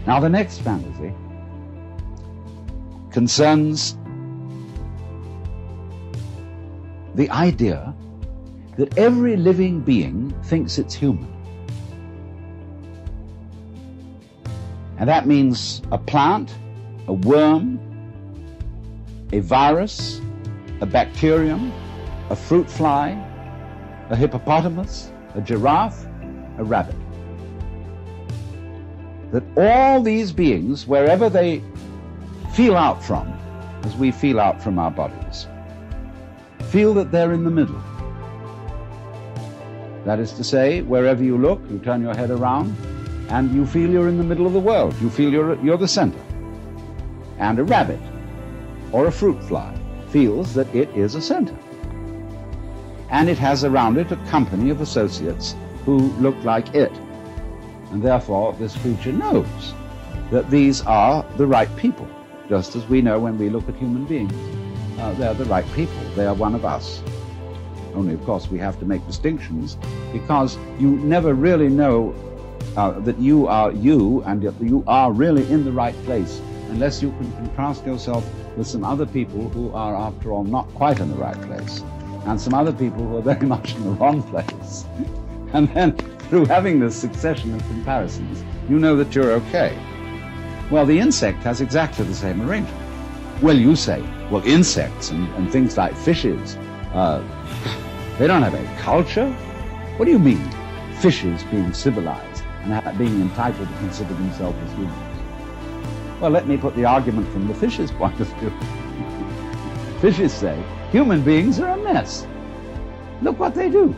Now, the next fantasy concerns the idea that every living being thinks it's human. And that means a plant, a worm, a virus, a bacterium, a fruit fly, a hippopotamus, a giraffe, a rabbit. That all these beings, wherever they feel out from, as we feel out from our bodies, feel that they're in the middle. That is to say, wherever you look, you turn your head around, and you feel you're in the middle of the world. You feel you're the center. And a rabbit or a fruit fly feels that it is a center. And it has around it a company of associates who look like it. And therefore, this creature knows that these are the right people, just as we know when we look at human beings. They're the right people. They are one of us. Only, of course, we have to make distinctions, because you never really know that you are you and that you are really in the right place unless you can contrast yourself with some other people who are, after all, not quite in the right place, and some other people who are very much in the wrong place. And then, through having this succession of comparisons, you know that you're okay. Well, the insect has exactly the same arrangement. Well, you say, well, insects and things like fishes, they don't have a culture? What do you mean, fishes being civilized and being entitled to consider themselves as humans? Well, let me put the argument from the fish's point of view. Fishes say, human beings are a mess. Look what they do.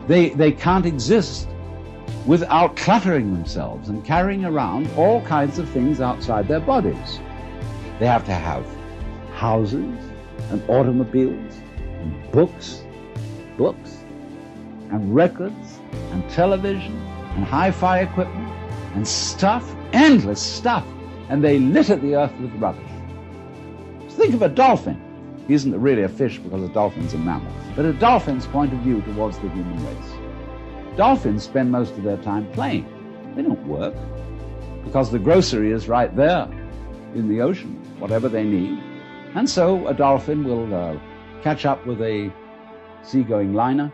They can't exist without cluttering themselves and carrying around all kinds of things outside their bodies. They have to have houses and automobiles and books and records and television and hi-fi equipment and stuff, endless stuff, and they litter the earth with rubbish. So think of a dolphin. He isn't really a fish because a dolphin's a mammal, but a dolphin's point of view towards the human race. Dolphins spend most of their time playing. They don't work, because the grocery is right there in the ocean, whatever they need. And so a dolphin will catch up with a seagoing liner,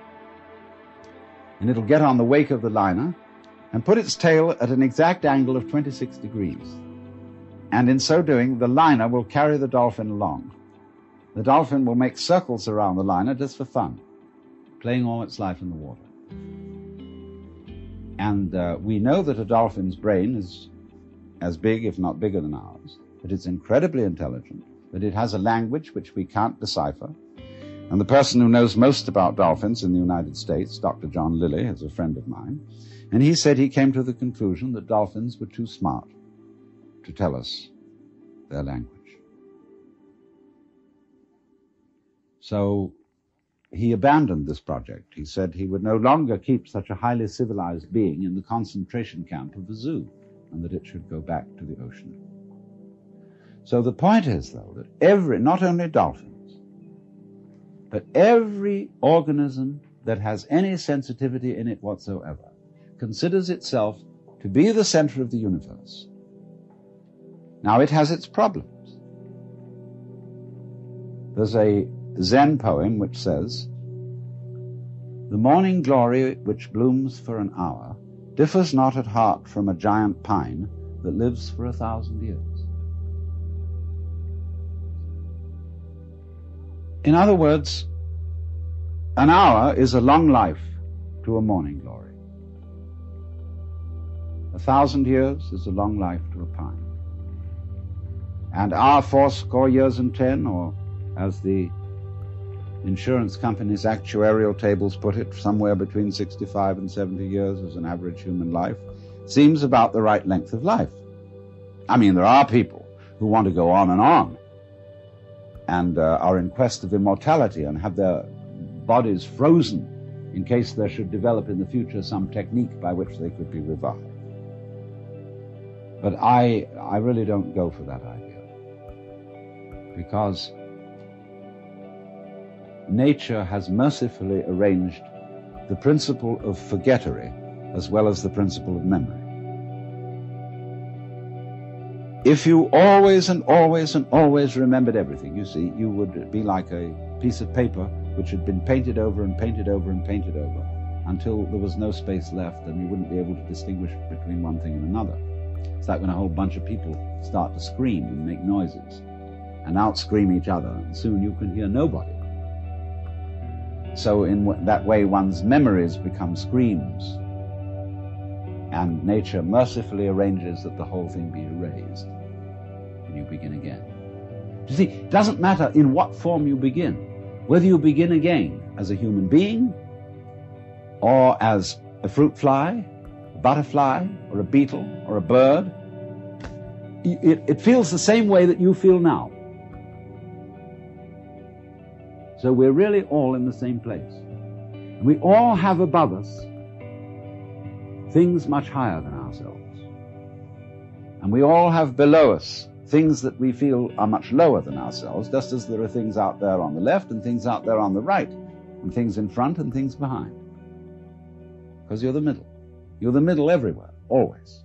and it'll get on the wake of the liner and put its tail at an exact angle of 26 degrees. And in so doing, the liner will carry the dolphin along. The dolphin will make circles around the liner just for fun, playing all its life in the water. And we know that a dolphin's brain is as big, if not bigger than ours, that it's incredibly intelligent, that it has a language which we can't decipher. And the person who knows most about dolphins in the United States, Dr. John Lilly, is a friend of mine, and he said he came to the conclusion that dolphins were too smart to tell us their language. So he abandoned this project. He said he would no longer keep such a highly civilized being in the concentration camp of a zoo, and that it should go back to the ocean. So the point is, though, that not only dolphins, but every organism that has any sensitivity in it whatsoever considers itself to be the center of the universe. Now, it has its problems. There's a Zen poem which says, "The morning glory which blooms for an hour differs not at heart from a giant pine that lives for 1,000 years." In other words, an hour is a long life to a morning glory. 1,000 years is a long life to a pine. And our 80 years and 10, or as the insurance company's actuarial tables put it, somewhere between 65 and 70 years as an average human life, seems about the right length of life. I mean, there are people who want to go on and are in quest of immortality and have their bodies frozen in case there should develop in the future some technique by which they could be revived. But I really don't go for that idea, because nature has mercifully arranged the principle of forgettery as well as the principle of memory. If you always and always and always remembered everything, you see, you would be like a piece of paper which had been painted over and painted over and painted over until there was no space left, and you wouldn't be able to distinguish between one thing and another. It's like when a whole bunch of people start to scream and make noises and out-scream each other, and soon you can hear nobody. So in that way, one's memories become screams, and nature mercifully arranges that the whole thing be erased, and you begin again. You see, it doesn't matter in what form you begin, whether you begin again as a human being, or as a fruit fly, a butterfly, or a beetle, or a bird. It feels the same way that you feel now. So we're really all in the same place. And we all have above us things much higher than ourselves. And we all have below us things that we feel are much lower than ourselves, just as there are things out there on the left and things out there on the right, and things in front and things behind. Because you're the middle. You're the middle everywhere, always.